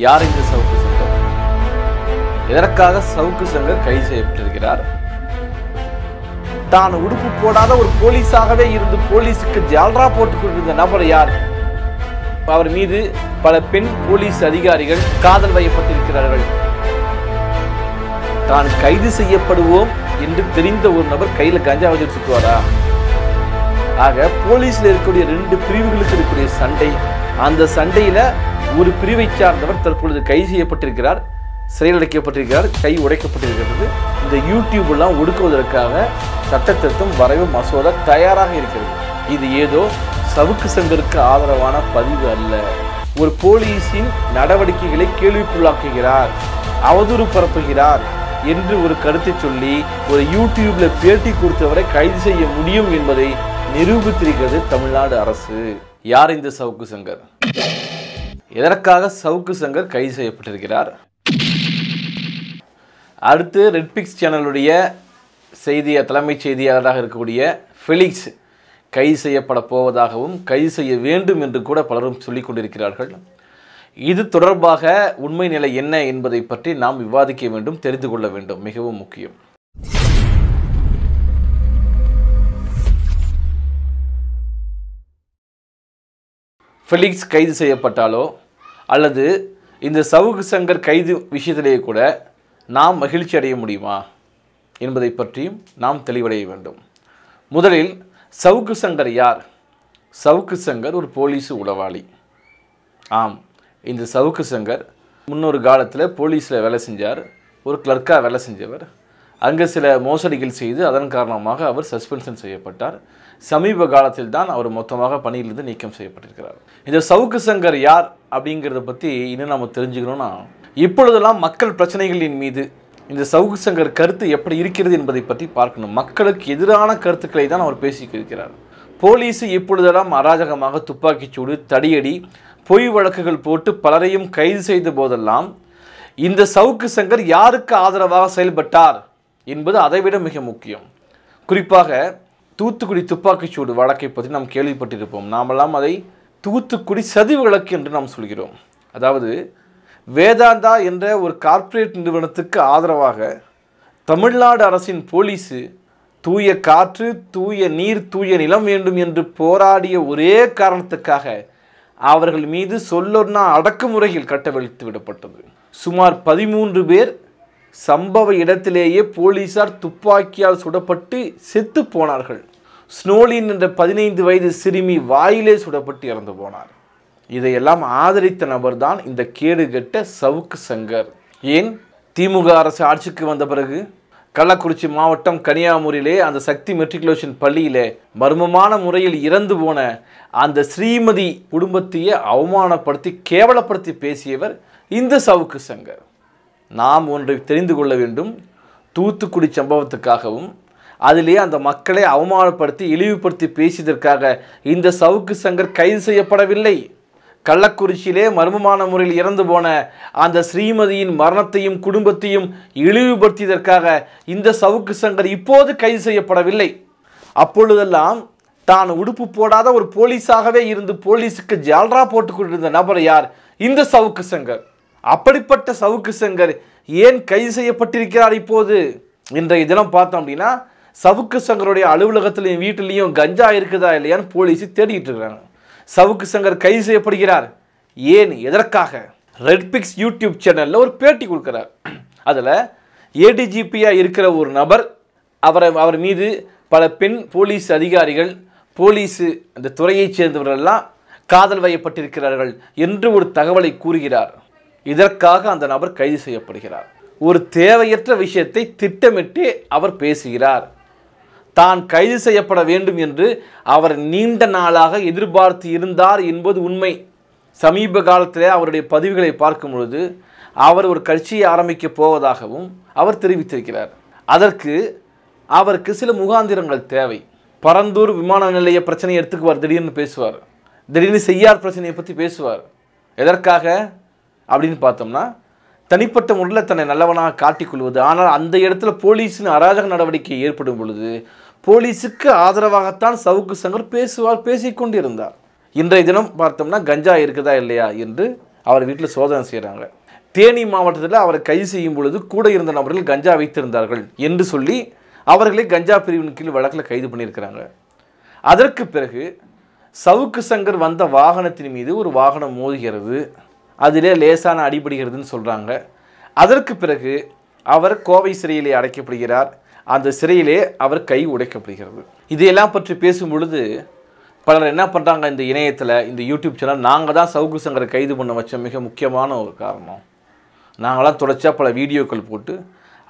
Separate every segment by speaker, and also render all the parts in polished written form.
Speaker 1: யார் இந்த சவுக்கு சங்கர்? எதற்காக சவுக்கு சங்கர் கைது செய்யப்பட்டிருக்கிறார்? தான் உடுப்பு போடாத ஒரு போலீஸாகவே இருந்து போலீஸுக்கு ஜால்ரா போட்டுக் கொண்டிருந்த நபர் யார்? அவர் மீது பல பெண் போலீஸ் அதிகாரிகள் காதல் வயப்பட்டிருக்கிறார்கள். தான் கைது செய்யப்படுவோம் என்று தெரிந்த ஒரு நபர் கையில கஞ்சா வச்சு சுற்றுவாரா? ஆக போலீஸ்ல இருக்கக்கூடிய 2 பிரிவுகளுக்கு இருக்கக்கூடிய சண்டை, அந்த சண்டையில ஒரு பிரிவை சார்ந்தவர் தற்பொழுது கைது செய்யப்பட்டிருக்கிறார், சிறையில் அடைக்கப்பட்டிருக்கிறார், கை உடைக்கப்பட்டிருக்கிறது. இந்த யூடியூப் எல்லாம் ஒடுக்குவதற்காக சட்ட திருத்தம் வரைவு மசோதா தயாராக இருக்கிறது. இது ஏதோ சவுக்கு சங்கருக்கு ஆதரவான பதிவு அல்ல. ஒரு போலீஸின் நடவடிக்கைகளை கேள்விக்குள்ளாக்குகிறார், அவதூறு பரப்புகிறார் என்று ஒரு கருத்தை சொல்லி ஒரு யூடியூப்ல பேட்டி கொடுத்தவரை கைது செய்ய முடியும் என்பதை நிரூபித்திருக்கிறது தமிழ்நாடு அரசு. யார் இந்த சவுக்கு சங்கர்? எதற்காக சவுக்கு சங்கர் கைது செய்யப்பட்டிருக்கிறார்? அடுத்து ரெட்பிக்ஸ் சேனலுடைய தலைமைச் செய்தியாளராக இருக்கக்கூடிய ஃபெலிக்ஸ் கைது செய்யப்பட போவதாகவும் கைது செய்ய வேண்டும் என்று கூட பலரும் சொல்லிக் கொண்டிருக்கிறார்கள். இது தொடர்பாக உண்மை நிலை என்ன என்பதை பற்றி நாம் விவாதிக்க வேண்டும், தெரிந்து கொள்ள வேண்டும், மிகவும் முக்கியம். ஃபெலிக்ஸ் கைது செய்யப்பட்டாலோ அல்லது இந்த சவுக்கு சங்கர் கைது விஷயத்திலேயே கூட நாம் மகிழ்ச்சி அடைய முடியுமா என்பதை பற்றியும் நாம் தெளிவடைய வேண்டும். முதலில் சவுக்கு சங்கர் யார்? சவுக்கு சங்கர் ஒரு போலீஸ் உளவாளி. ஆம், இந்த சவுக்கு சங்கர் முன்னொரு காலத்தில் போலீஸில் வேலை செஞ்சார், ஒரு கிளர்க்காக வேலை செஞ்சவர். அங்கே சில மோசடிகள் செய்து அதன் காரணமாக அவர் சஸ்பென்ஷன் செய்யப்பட்டார். சமீப காலத்தில் தான் அவர் மொத்தமாக பணியிலிருந்து நீக்கம் செய்யப்பட்டிருக்கிறார். இந்த சவுக்கு சங்கர் யார் அப்படிங்கிறத பற்றி இன்னும் நம்ம தெரிஞ்சுக்கணும்னா, இப்பொழுதெல்லாம் மக்கள் பிரச்சனைகளின் மீது இந்த சவுக்கு சங்கர் கருத்து எப்படி இருக்கிறது என்பதை பற்றி பார்க்கணும். மக்களுக்கு எதிரான கருத்துக்களை தான் அவர் பேசியிருக்கிறார். போலீஸ் இப்பொழுதெல்லாம் அராஜகமாக துப்பாக்கிச்சூடு, தடியடி, பொய் வழக்குகள் போட்டு பலரையும் கைது செய்த போதெல்லாம் இந்த சவுக்கு சங்கர் யாருக்கு ஆதரவாக செயல்பட்டார் என்பது அதைவிட மிக முக்கியம். குறிப்பாக தூத்துக்குடி துப்பாக்கிச்சூடு வழக்கை பற்றி நாம் கேள்விப்பட்டிருப்போம். நாமெல்லாம் அதை தூத்துக்குடி சதி வழக்கு என்று நாம் சொல்கிறோம். அதாவது வேதாந்தா என்ற ஒரு கார்ப்பரேட் நிறுவனத்துக்கு ஆதரவாக தமிழ்நாடு அரசின் போலீஸு தூய காற்று, தூய நீர், தூய நிலம் வேண்டும் என்று போராடிய ஒரே காரணத்துக்காக அவர்கள் மீது சொல்லொன்னா அடக்குமுறையில் கட்டவிழ்த்து விடப்பட்டது. சுமார் 13 பேர் சம்பவ இடத்திலேயே போலீசார் துப்பாக்கியால் சுடப்பட்டு செத்து போனார்கள். ஸ்னோலின் என்ற 15 வயது சிறுமி வாயிலே சுடப்பட்டு இறந்து போனார். இதையெல்லாம் ஆதரித்த நபர் தான் இந்த கேடுகெட்ட சவுக்கு சங்கர். ஏன் திமுக அரசு ஆட்சிக்கு வந்த பிறகு கள்ளக்குறிச்சி மாவட்டம் கனியாமூரிலே அந்த சக்தி மெட்ரிகுலேஷன் பள்ளியிலே மர்மமான முறையில் இறந்து போன அந்த ஸ்ரீமதி குடும்பத்தையே அவமானப்படுத்தி கேவலப்படுத்தி பேசியவர் இந்த சவுக்கு சங்கர். நாம் ஒன்றை தெரிந்து கொள்ள வேண்டும். தூத்துக்குடி சம்பவத்துக்காகவும் அதிலே அந்த மக்களை அவமானப்படுத்தி இழிவுபடுத்தி பேசியதற்காக இந்த சவுக்கு சங்கர் கைது செய்யப்படவில்லை. கள்ளக்குறிச்சியிலே மர்மமான முறையில் இறந்து போன அந்த ஸ்ரீமதியின் மரணத்தையும் குடும்பத்தையும் இழிவுபடுத்தியதற்காக இந்த சவுக்கு சங்கர் இப்போது கைது செய்யப்படவில்லை. அப்பொழுதெல்லாம் தான் உடுப்பு போடாத ஒரு போலீஸாகவே இருந்து போலீஸுக்கு ஜால்ரா போட்டுக் கொண்டிருந்த நபர் யார்? இந்த சவுக்கு சங்கர். அப்படிப்பட்ட சவுக்கு சங்கர் ஏன் கைது செய்யப்பட்டிருக்கிறார் இப்போது? இன்றைய தினம் பார்த்தோம் அப்படின்னா சவுக்கு சங்கருடைய அலுவலகத்திலையும் வீட்டிலையும் கஞ்சா இருக்குதா இல்லையான்னு போலீஸ் தேடிட்டு இருக்கிறாங்க. சவுக்கு சங்கர் கைது செய்யப்படுகிறார். ஏன், எதற்காக? ரெட்பிக்ஸ் யூடியூப் சேனலில் ஒரு பேட்டி கொடுக்குறார். அதில் ஏடிஜிபியாக இருக்கிற ஒரு நபர் அவர் மீது பல பெண் போலீஸ் அதிகாரிகள், போலீஸு அந்த துறையைச் சேர்ந்தவர்களெல்லாம் காதல் வயப்பட்டிருக்கிறார்கள் என்று ஒரு தகவலை கூறுகிறார். இதற்காக அந்த நபர் கைது செய்யப்படுகிறார். ஒரு தேவையற்ற விஷயத்தை திட்டமிட்டு அவர் பேசுகிறார். தான் கைது செய்யப்பட வேண்டும் என்று அவர் நீண்ட நாளாக எதிர்பார்த்து இருந்தார் என்பது உண்மை. சமீப காலத்தில் அவருடைய பதிவுகளை பார்க்கும் பொழுது அவர் ஒரு கட்சியை ஆரம்பிக்கப் போவதாகவும் அவர் தெரிவித்திருக்கிறார். அதற்கு அவருக்கு சில முகாந்திரங்கள் தேவை. பரந்தூர் விமான நிலைய பிரச்சனையை எடுத்துக்குவார், திடீர்னு பேசுவார். திடீர்னு செய்யார் பிரச்சனையை பற்றி பேசுவார். எதற்காக அப்படின்னு பார்த்தோம்னா, தனிப்பட்ட முறையில் தன்னை நல்லவனாக காட்டிக்கொள்வது. ஆனால் அந்த இடத்துல போலீஸின் அராஜக நடவடிக்கை ஏற்படும் பொழுது போலீஸுக்கு ஆதரவாகத்தான் சவுக்கு சங்கர் பேசிக்கொண்டிருந்தார். இன்றைய தினம் பார்த்தோம்னா கஞ்சா இருக்குதா இல்லையா என்று அவர் வீட்டில் சோதனை செய்கிறாங்க. தேனி மாவட்டத்தில் அவரை கைது செய்யும் பொழுது கூட இருந்த நபர்கள் கஞ்சா வைத்திருந்தார்கள் என்று சொல்லி அவர்களை கஞ்சா பிரிவின் கீழ் வழக்கில் கைது பண்ணியிருக்கிறாங்க. அதற்கு பிறகு சவுக்கு சங்கர் வந்த வாகனத்தின் மீது ஒரு வாகனம் மோதுகிறது, அதிலே லேசான அடிபடுகிறதுன்னு சொல்கிறாங்க. அதற்கு பிறகு அவர் கோவை சிறையிலே அடைக்கப்படுகிறார். அந்த சிறையிலே அவர் கை உடைக்கப்படுகிறது. இதையெல்லாம் பற்றி பேசும் பொழுது பலர் என்ன பண்ணுறாங்க, இந்த இணையத்தில் இந்த யூடியூப் சேனல், நாங்கள் தான் சவுக்கு சங்கரை கைது பண்ண வச்ச மிக முக்கியமான ஒரு காரணம், நாங்களாம் தொடர்ச்சியாக பல வீடியோக்கள் போட்டு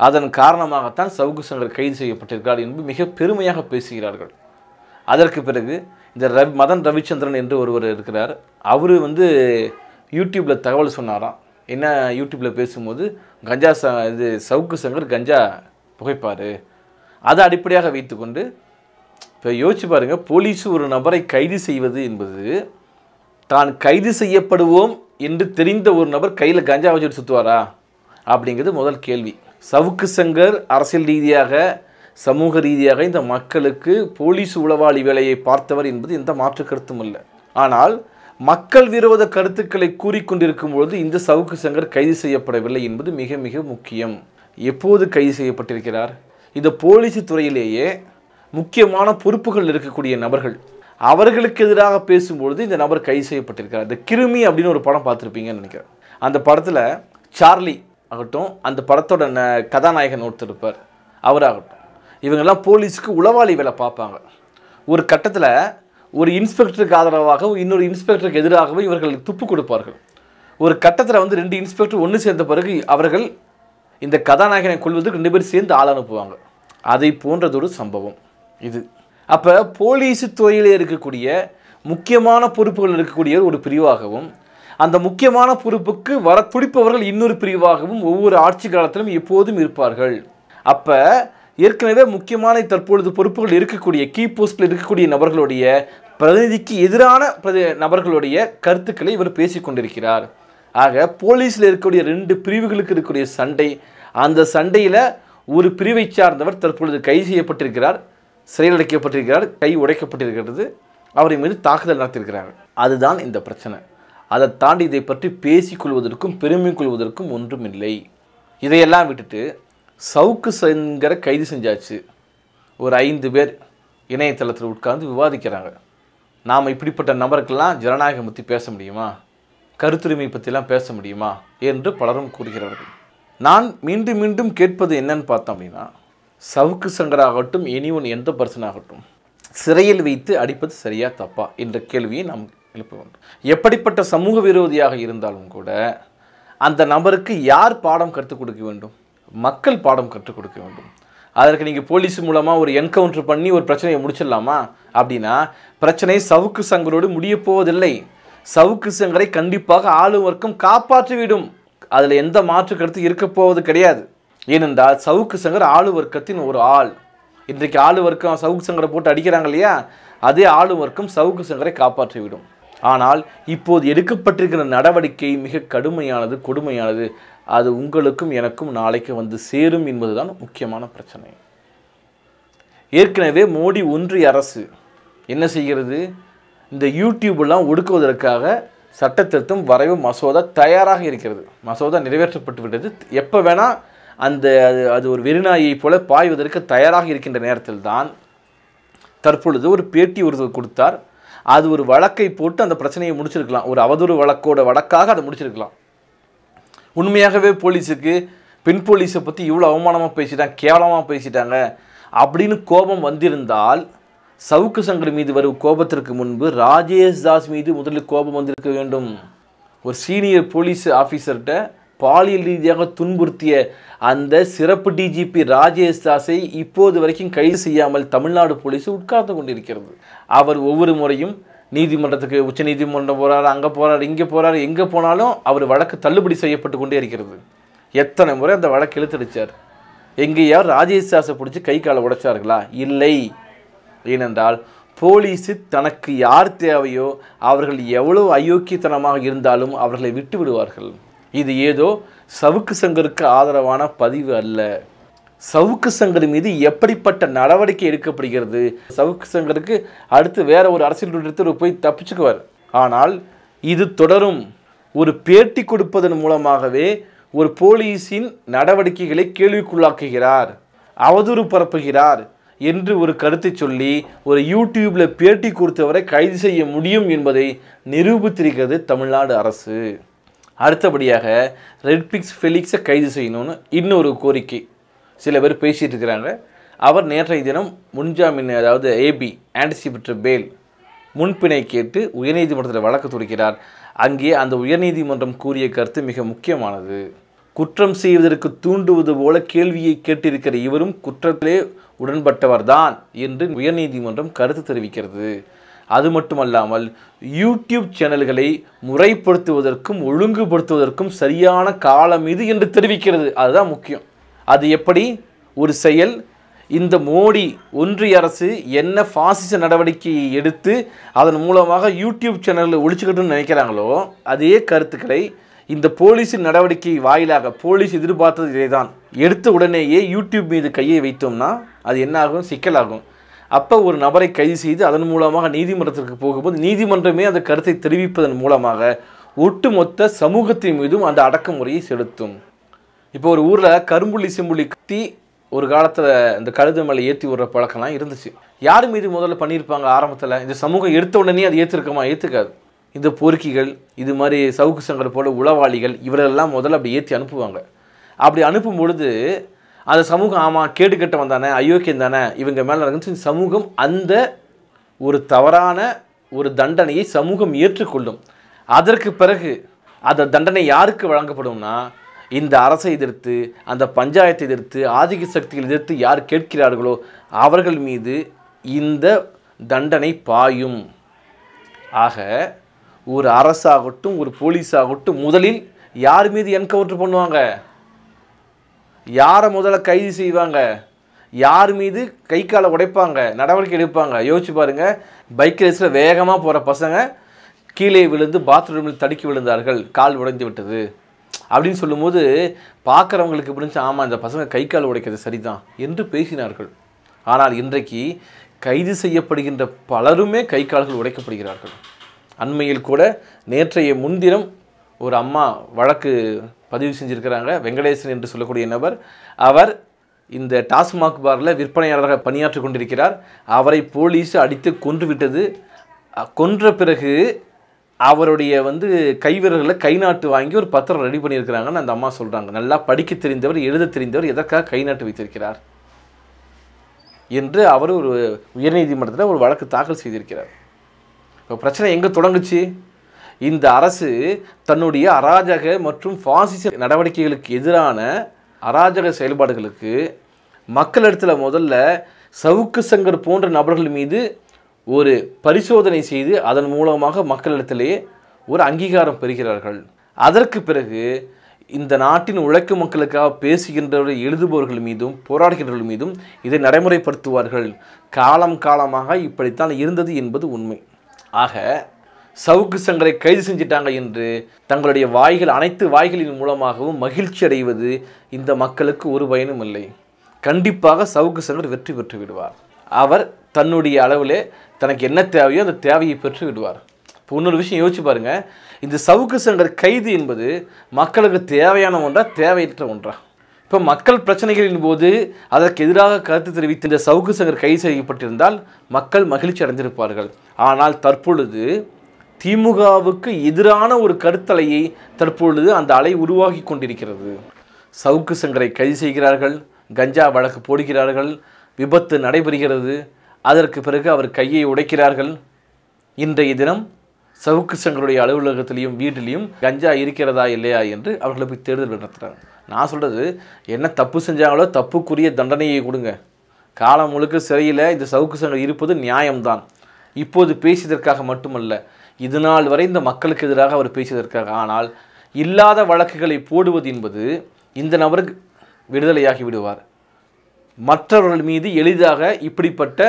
Speaker 1: அதன் காரணமாகத்தான் சவுக்கு சங்கர் கைது செய்யப்பட்டிருக்கிறார் என்று மிக பெருமையாக பேசுகிறார்கள். அதற்கு பிறகு இந்த மதன் ரவிச்சந்திரன் என்று ஒருவர் இருக்கிறார். அவர் யூடியூப்பில் தகவல் சொன்னாராம். என்ன யூடியூப்பில் பேசும்போது கஞ்சா இது சவுக்கு சங்கர் கஞ்சா புகைப்பார், அதை அடிப்படையாக வைத்துக்கொண்டு இப்போ யோசிச்சு பாருங்கள், போலீஸ் ஒரு நபரை கைது செய்வது என்பது தான் கைது செய்யப்படுவோம் என்று தெரிந்த ஒரு நபர் கையில் கஞ்சா வச்சுட்டு சுற்றுவாரா அப்படிங்கிறது முதல் கேள்வி. சவுக்கு சங்கர் அரசியல் ரீதியாக சமூக ரீதியாக இந்த மக்களுக்கு போலீஸ் உளவாளி வேலையை பார்த்தவர் என்பது எந்த மாற்று கருத்தும் இல்லை. ஆனால் மக்கள் விரோத கருத்துக்களை கூறிக்கொண்டிருக்கும் பொழுது இந்த சவுக்கு சங்கர் கைது செய்யப்படவில்லை என்பது மிக மிக முக்கியம். எப்போது கைது செய்யப்பட்டிருக்கிறார்? இந்த போலீஸ் துறையிலேயே முக்கியமான பொறுப்புகள் இருக்கக்கூடிய நபர்கள், அவர்களுக்கு எதிராக பேசும்பொழுது இந்த நபர் கைது செய்யப்பட்டிருக்கிறார். இந்த கிருமி அப்படின்னு ஒரு படம் பார்த்துருப்பீங்கன்னு நினைக்கிறேன். அந்த படத்தில் சார்லி ஆகட்டும், அந்த படத்தோட கதாநாயகன் ஒருத்தர் இருப்பார், அவராகட்டும், இவங்கெல்லாம் போலீஸுக்கு உளவாளி வேலை பார்ப்பாங்க. ஒரு கட்டத்தில் ஒரு இன்ஸ்பெக்டருக்கு ஆதரவாக இன்னொரு இன்ஸ்பெக்டருக்கு எதிராகவே இவர்கள் துப்பு கொடுப்பார்கள். ஒரு கட்டத்தில் 2 இன்ஸ்பெக்டர் ஒன்று சேர்ந்த பிறகு அவர்கள் இந்த கதாநாயகனை கொள்வதற்கு 2 பேர் சேர்ந்து ஆள் அனுப்புவாங்க. அதை போன்றதொரு சம்பவம் இது. அப்போ போலீஸ் துறையிலே இருக்கக்கூடிய முக்கியமான பொறுப்புகள் இருக்கக்கூடிய ஒரு பிரிவாகவும், அந்த முக்கியமான பொறுப்புக்கு வர துடிப்பவர்கள் இன்னொரு பிரிவாகவும் ஒவ்வொரு ஆட்சி காலத்திலும் எப்போதும் இருப்பார்கள். அப்போ ஏற்கனவே முக்கியமான தற்பொழுது பொறுப்புகள் இருக்கக்கூடிய கீ போஸ்டில் இருக்கக்கூடிய நபர்களுடைய பிரதிநிதிக்கு எதிரான நபர்களுடைய கருத்துக்களை இவர் பேசிக்கொண்டிருக்கிறார். ஆக போலீஸில் இருக்கக்கூடிய 2 பிரிவுகளுக்கு இருக்கக்கூடிய சண்டை, அந்த சண்டையில் ஒரு பிரிவை சார்ந்தவர் தற்பொழுது கைது செய்யப்பட்டிருக்கிறார், சிறையில் அடைக்கப்பட்டிருக்கிறார், கை உடைக்கப்பட்டிருக்கிறது, அவரை மீது தாக்குதல் நடத்தியிருக்கிறாங்க. அதுதான் இந்த பிரச்சனை. அதை தாண்டி இதை பற்றி பேசிக்கொள்வதற்கும் பெருமை கொள்வதற்கும் ஒன்றும் இல்லை. இதையெல்லாம் விட்டுட்டு சவுக்கு சங்கரை கைது செஞ்சாச்சு, ஒரு 5 பேர் இணையதளத்தில் உட்கார்ந்து விவாதிக்கிறாங்க. நாம் இப்படிப்பட்ட நபருக்கெல்லாம் ஜனநாயகம் பற்றி பேச முடியுமா, கருத்துரிமை பற்றிலாம் பேச முடியுமா என்று பலரும் கூறுகிறார்கள். நான் மீண்டும் மீண்டும் கேட்பது என்னன்னு பார்த்தோம் அப்படின்னா, சவுக்கு சங்கராகட்டும் எனிஒன் எந்த பர்சன் ஆகட்டும் சிறையில் வைத்து அடிப்பது சரியா தப்பா என்ற கேள்வியை நாம் எழுப்ப வேண்டும். எப்படிப்பட்ட சமூக விரோதியாக இருந்தாலும் கூட அந்த நபருக்கு யார் பாடம் கற்றுக் கொடுக்க வேண்டும்? மக்கள் பாடம் கற்றுக் கொடுக்க வேண்டும். அதற்கு நீங்கள் போலீஸ் மூலமாக ஒரு என்கவுண்டர் பண்ணி ஒரு பிரச்சனையை முடிச்சிடலாமா அப்படின்னா, பிரச்சனை சவுக்கு சங்கரோடு முடிய போவதில்லை. சவுக்கு சங்கரை கண்டிப்பாக ஆளும் வர்க்கம் காப்பாற்றிவிடும். அதில் எந்த மாற்று கருத்து இருக்க போவது கிடையாது. ஏனென்றால் சவுக்கு சங்கர் ஆளு வர்க்கத்தின் ஒரு ஆள். இன்றைக்கு ஆளு வர்க்கம் சவுக்கு சங்கரை போட்டு அடிக்கிறாங்க இல்லையா, அதே ஆளு வர்க்கம் சவுக்கு சங்கரை காப்பாற்றிவிடும். ஆனால் இப்போது எடுக்கப்பட்டிருக்கிற நடவடிக்கை மிக கடுமையானது, கொடுமையானது. அது உங்களுக்கும் எனக்கும் நாளைக்கு வந்து சேரும் என்பதுதான் முக்கியமான பிரச்சனை. ஏற்கனவே மோடி ஒன்றிய அரசு என்ன செய்கிறது? இந்த யூடியூப்லாம் ஒடுக்குவதற்காக சட்டத்திருத்தம் வரைவு மசோதா தயாராக இருக்கிறது. மசோதா நிறைவேற்றப்பட்டு விட்டது. எப்போ வேணால் அது ஒரு வெறிநாயை போல பாய்வதற்கு தயாராக இருக்கின்ற நேரத்தில் தான் தற்பொழுது ஒரு பேட்டி ஒருத்தர் கொடுத்தார். அது ஒரு வழக்கை போட்டு அந்த பிரச்சனையை முடிச்சிருக்கலாம். ஒரு அவதூறு வழக்காக அதை முடிச்சிருக்கலாம். உண்மையாகவே போலீஸுக்கு பெண் போலீஸை பற்றி இவ்வளோ அவமானமாக பேசிட்டாங்க, கேவலமாக பேசிட்டாங்க அப்படின்னு கோபம் வந்திருந்தால், சவுக்கு சங்கர் மீது வரும் கோபத்திற்கு முன்பு ராஜேஷ் தாஸ் மீது முதலில் கோபம் வந்திருக்க வேண்டும். ஒரு சீனியர் போலீஸ் ஆஃபீஸர்கிட்ட பாலியல் ரீதியாக துன்புறுத்திய அந்த சிறப்பு டிஜிபி ராஜேஷ் தாஸை இப்போது வரைக்கும் கைது செய்யாமல் தமிழ்நாடு போலீஸ் உட்கார்ந்து கொண்டிருக்கிறது. அவர் ஒவ்வொரு முறையும் நீதிமன்றத்துக்கு, உச்ச நீதிமன்றம் போகிறார், அங்கே போகிறார், இங்கே போகிறார், எங்கே போனாலும் அவர் வழக்கு தள்ளுபடி செய்யப்பட்டு கொண்டே இருக்கிறது. எத்தனை முறை அந்த வழக்கு இழுத்தடிச்சார்? எங்கேயாவது ராஜேஷ் தாஸை பிடிச்சி கை காலை உடைச்சார்களா? இல்லை. ஏனென்றால் போலீஸு தனக்கு யார் தேவையோ அவர்கள் எவ்வளவு அயோக்கியத்தனமாக இருந்தாலும் அவர்களை விட்டு விடுவார்கள். இது ஏதோ சவுக்கு சங்கருக்கு ஆதரவான பதிவு அல்ல. சவுக்கு சங்கர் மீது எப்படிப்பட்ட நடவடிக்கை எடுக்கப்படுகிறது? சவுக்கு சங்கருக்கு அடுத்து வேற ஒரு அரசியல் போய் தப்பிச்சுக்குவார். ஆனால் இது தொடரும். ஒரு பேட்டி கொடுப்பதன் மூலமாகவே ஒரு போலீஸின் நடவடிக்கைகளை கேள்விக்குள்ளாக்குகிறார், அவதூறு பரப்புகிறார் என்று ஒரு கருத்தை சொல்லி ஒரு யூடியூப்பில் பேட்டி கொடுத்தவரை கைது செய்ய முடியும் என்பதை நிரூபித்திருக்கிறது தமிழ்நாடு அரசு. அடுத்தபடியாக ரெட்பிக்ஸ் ஃபெலிக்ஸை கைது செய்யணும்னு இன்னொரு கோரிக்கை சில பேர் பேசிகிட்டு இருக்கிறாங்க. அவர் நேற்றைய தினம் முன்ஜாமீன், அதாவது ஏபி ஆன்டிசிபேட்டரி பெயில் முன்பிணை கேட்டு உயர்நீதிமன்றத்தில் வழக்கு தொடுக்கிறார். அங்கே அந்த உயர்நீதிமன்றம் கூறிய கருத்து மிக முக்கியமானது. குற்றம் செய்வதற்கு தூண்டுவது போல கேள்வியை கேட்டிருக்கிற இவரும் குற்றத்திலே உடன்பட்டவர்தான் என்று உயர்நீதிமன்றம் கருத்து தெரிவிக்கிறது. அது மட்டுமல்லாமல் யூடியூப் சேனல்களை முறைப்படுத்துவதற்கும் ஒழுங்குபடுத்துவதற்கும் சரியான காலம் இது என்று தெரிவிக்கிறது. அதுதான் முக்கியம். அது எப்படி ஒரு செயல்? இந்த மோடி ஒன்றிய அரசு என்ன பாசிச நடவடிக்கையை எடுத்து அதன் மூலமாக யூடியூப் சேனலில் ஒழிச்சுக்கிட்டுன்னு நினைக்கிறாங்களோ அதே கருத்துக்களை இந்த போலீஸின் நடவடிக்கை வாயிலாக போலீஸ் எதிர்பார்த்தது இதை தான். எடுத்த உடனேயே யூடியூப் மீது கையை வைத்தோம்னா அது என்ன ஆகும்? சிக்கலாகும். அப்போ ஒரு நபரை கைது செய்து அதன் மூலமாக நீதிமன்றத்திற்கு போகும்போது நீதிமன்றமே அந்த கருத்தை தெரிவிப்பதன் மூலமாக ஒட்டுமொத்த சமூகத்தின் மீதும் அந்த அடக்குமுறையை செலுத்தும். இப்போ ஒரு ஊரில் கரும்புள்ளி செம்புள்ளி கத்தி ஒரு காலத்தில் இந்த கழுதை மேலே ஏற்றி விடுற பழக்கம்லாம் இருந்துச்சு. யார் மீது முதல்ல பண்ணியிருப்பாங்க? ஆரம்பத்தில் இந்த சமூகம் எடுத்த உடனே அது ஏற்றிருக்கமா? ஏற்றுக்காது. இந்த பொறுக்கிகள், இது மாதிரி சவுக்கு சங்கர் போல உளவாளிகள், இவரெல்லாம் முதல்ல அப்படி ஏற்றி அனுப்புவாங்க. அப்படி அனுப்பும் பொழுது அந்த சமூகம் ஆமாம் கேடு கெட்டவன் தானே, அயோக்கியம் தானே, இவங்க மேலே நடந்து சமூகம் அந்த ஒரு தவறான ஒரு தண்டனையை சமூகம் ஏற்றுக்கொள்ளும். அதற்கு பிறகு அந்த தண்டனை யாருக்கு வழங்கப்படும்னா, இந்த அரசை எதிர்த்து, அந்த பஞ்சாயத்தை எதிர்த்து, ஆதிக்க சக்திகள் எதிர்த்து யார் கேட்கிறார்களோ அவர்கள் மீது இந்த தண்டனை பாயும். ஆக ஒரு அரசாகட்டும் ஒரு போலீஸாகட்டும் முதலில் யார் மீது என்கவுண்டர் பண்ணுவாங்க? யாரை முதல்ல கைது செய்வாங்க? யார் மீது கை காலை உடைப்பாங்க, நடவடிக்கை எடுப்பாங்க? யோசிச்சு பாருங்கள். பைக் ரேஸில் வேகமாக போகிற பசங்க கீழே விழுந்து பாத்ரூமில் தடுக்கி விழுந்தார்கள், கால் உடைந்து விட்டது அப்படின்னு சொல்லும்போது பார்க்குறவங்களுக்கு புரிஞ்சு ஆமாம் இந்த பசங்க கை கால் உடைக்கிறது சரிதான் என்று பேசினார்கள். ஆனால் இன்றைக்கு கைது செய்யப்படுகின்ற பலருமே கை கால்கள் உடைக்கப்படுகிறார்கள். அண்மையில் கூட நேற்றைய முன்தினம் ஒரு அம்மா வழக்கு பதிவு செஞ்சுருக்கிறாங்க. வெங்கடேசன் என்று சொல்லக்கூடிய நபர், அவர் இந்த டாஸ்மாக் பாரில் விற்பனையாளராக பணியாற்றி கொண்டிருக்கிறார். அவரை போலீஸ் அடித்து கொன்று விட்டது. கொன்ற பிறகு அவருடைய கைவிரர்களை கை நாட்டு வாங்கி ஒரு பத்திரம் ரெடி பண்ணியிருக்கிறாங்கன்னு அந்த அம்மா சொல்கிறாங்க. நல்லா படிக்க தெரிந்தவர், எழுத தெரிந்தவர், எதற்காக கை நாட்டு வைத்திருக்கிறார் என்று அவர் ஒரு உயர்நீதிமன்றத்தில் ஒரு வழக்கு தாக்கல் செய்திருக்கிறார். இப்போ பிரச்சனை எங்கே தொடங்குச்சு? இந்த அரசு தன்னுடைய அராஜக மற்றும் பாசிச நடவடிக்கைகளுக்கு எதிரான அராஜக செயல்பாடுகளுக்கு மக்களிடத்தில் முதல்ல சவுக்கு சங்கர் போன்ற நபர்கள் மீது ஒரு பரிசோதனை செய்து அதன் மூலமாக மக்களிடத்திலேயே ஒரு அங்கீகாரம் பெறுகிறார்கள். அதற்கு பிறகு இந்த நாட்டின் உழைக்கும் மக்களுக்காக பேசுகின்றவர்கள், எழுதுபவர்கள் மீதும் போராடுகின்றவர்கள் மீதும் இதை நடைமுறைப்படுத்துவார்கள். காலம் காலமாக இப்படித்தான் இருந்தது என்பது உண்மை. ஆக சவுக்கு சங்கரை கைது செஞ்சிட்டாங்க என்று தங்களுடைய வாய்கள் அனைத்து வாய்களின் மூலமாகவும் மகிழ்ச்சி அடைவது இந்த மக்களுக்கு ஒரு பயனும் இல்லை. கண்டிப்பாக சவுக்கு சங்கர் வெற்றி பெற்று விடுவார். அவர் தன்னுடைய அளவிலே தனக்கு என்ன தேவையோ அந்த தேவையை பெற்று விடுவார். இப்போ இன்னொரு விஷயம் யோசிச்சு பாருங்கள். இந்த சவுக்கு சங்கர் கைது என்பது மக்களுக்கு தேவையான ஒன்றா தேவையற்ற ஒன்றா? இப்போ மக்கள் பிரச்சனைகளின் போது அதற்கு எதிராக கருத்து தெரிவித்த இந்த சவுக்கு சங்கர் கைது செய்யப்பட்டிருந்தால் மக்கள் மகிழ்ச்சி அடைந்திருப்பார்கள். ஆனால் தற்பொழுது திமுகவுக்கு எதிரான ஒரு கருத்தலையை தற்பொழுது அந்த அலை உருவாகி கொண்டிருக்கிறது. சவுக்கு சங்கரை கைது செய்கிறார்கள், கஞ்சா வழக்கு போடுகிறார்கள், விபத்து நடைபெறுகிறது, அதற்கு பிறகு அவர் கையை உடைக்கிறார்கள். இன்றைய தினம் சவுக்கு சங்கருடைய அலுவலகத்திலையும் வீட்டிலையும் கஞ்சா இருக்கிறதா இல்லையா என்று அவர்களை போய் தேடுதல் நடத்துகிறாங்க. நான் சொல்கிறது, என்ன தப்பு செஞ்சாங்களோ தப்புக்குரிய தண்டனையை கொடுங்க. காலம் முழுக்க சிறையில் இந்த சவுக்கு சங்கர் இருப்பது நியாயம்தான். இப்போது பேசியதற்காக மட்டுமல்ல, இது நாள் வரை இந்த மக்களுக்கு எதிராக அவர் பேசியதற்காக. ஆனால் இல்லாத வழக்குகளை போடுவது என்பது இந்த நபருக்கு விடுதலையாகி விடுவார். மற்றவர்கள் மீது எளிதாக இப்படிப்பட்ட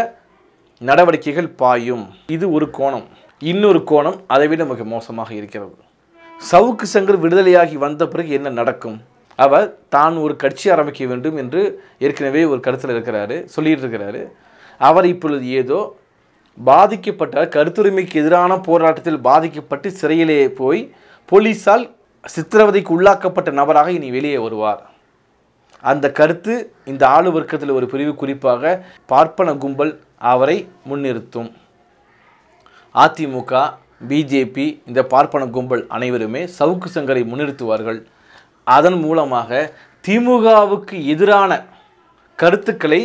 Speaker 1: நடவடிக்கைகள் பாயும். இது ஒரு கோணம். இன்னொரு கோணம் அதைவிட மிக மோசமாக இருக்கிறது. சவுக்கு சங்கர் விடுதலையாகி வந்த பிறகு என்ன நடக்கும்? அவர் தான் ஒரு கட்சி ஆரம்பிக்க வேண்டும் என்று ஏற்கனவே ஒரு கருத்தில் இருக்கிறாரு, சொல்லிட்டு இருக்கிறாரு. அவர் இப்பொழுது ஏதோ பாதிக்கப்பட்ட கருத்துரிமைக்கு எதிரான போராட்டத்தில் பாதிக்கப்பட்டு சிறையிலே போய் போலீஸால் சித்திரவதைக்கு உள்ளாக்கப்பட்ட நபராக இனி வெளியே வருவார். அந்த கருத்து இந்த ஆளு வர்க்கத்தில் ஒரு பிரிவு, குறிப்பாக பார்ப்பன கும்பல் அவரை முன்னிறுத்தும். அதிமுக, பிஜேபி, இந்த பார்ப்பன கும்பல் அனைவருமே சவுக்கு சங்கரை முன்னிறுத்துவார்கள். அதன் மூலமாக திமுகவுக்கு எதிரான கருத்துக்களை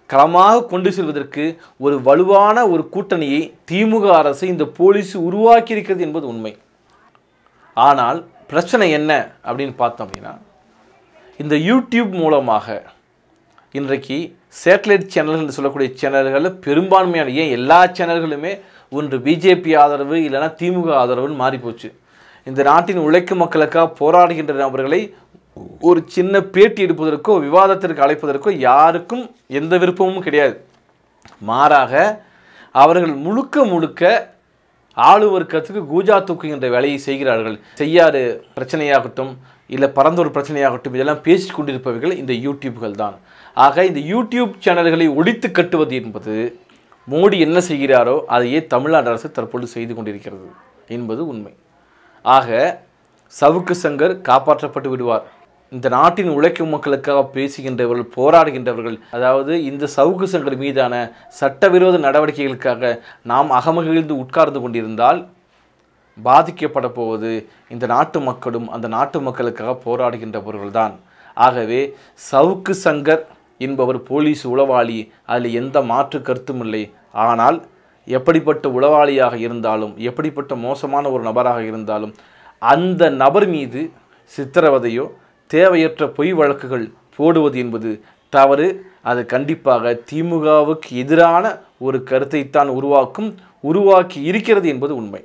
Speaker 1: களமாக கொண்டு செல்வதற்கு ஒரு வலுவான ஒரு கூட்டணியை திமுக அரசு இந்த போலீஸ் உருவாக்கியிருக்கிறது என்பது உண்மை. ஆனால் பிரச்சனை என்ன அப்படின்னு பார்த்தோம் அப்படின்னா, இந்த யூடியூப் மூலமாக இன்றைக்கு சேட்டலைட் சேனல்கள் என்று சொல்லக்கூடிய சேனல்களில் பெரும்பான்மையான, ஏன் எல்லா சேனல்களுமே ஒன்று பிஜேபி ஆதரவு இல்லைனா திமுக ஆதரவுன்னு மாறிப்போச்சு. இந்த நாட்டின் உழைக்கும் மக்களுக்காக போராடுகின்ற நபர்களை ஒரு சின்ன பேட்டி எடுப்பதற்கோ விவாதத்திற்கு அழைப்பதற்கோ யாருக்கும் எந்த விருப்பமும் கிடையாது. மாறாக அவர்கள் முழுக்க முழுக்க ஆளு வர்க்கத்துக்கு கூஜா தூக்குகின்ற வேலையை செய்கிறார்கள். செய்யாறு பிரச்சனையாகட்டும் இல்லை பரந்தூர் பிரச்சனையாகட்டும், இதெல்லாம் பேசி கொண்டிருப்பவர்கள் இந்த யூடியூப்கள் தான். ஆக இந்த யூடியூப் சேனல்களை ஒழித்து கட்டுவது என்பது மோடி என்ன செய்கிறாரோ அதையே தமிழ்நாடு அரசு தற்பொழுது செய்து கொண்டிருக்கிறது என்பது உண்மை. ஆக சவுக்கு சங்கர் காப்பாற்றப்பட்டு விடுவார். இந்த நாட்டின் உழைக்கும் மக்களுக்காக பேசுகின்றவர்கள், போராடுகின்றவர்கள், அதாவது இந்த சவுக்கு சங்கர் மீதான சட்டவிரோத நடவடிக்கைகளுக்காக நாம் அகமகிழ்ந்து உட்கார்ந்து கொண்டிருந்தால் பாதிக்கப்பட போவது இந்த நாட்டு மக்களும் அந்த நாட்டு மக்களுக்காக போராடுகின்றவர்கள் தான். ஆகவே சவுக்கு சங்கர் என்பவர் போலீஸ் உளவாளி, அதில் எந்த மாற்று கருத்தும் இல்லை. ஆனால் எப்படிப்பட்ட உளவாளியாக இருந்தாலும், எப்படிப்பட்ட மோசமான ஒரு நபராக இருந்தாலும், அந்த நபர் மீது சித்திரவதையோ தேவையற்ற பொய் வழக்குகள் போடுவது என்பது தவறு. அது கண்டிப்பாக திமுகவுக்கு எதிரான ஒரு கருத்தைத்தான் உருவாக்கி இருக்கிறது என்பது உண்மை.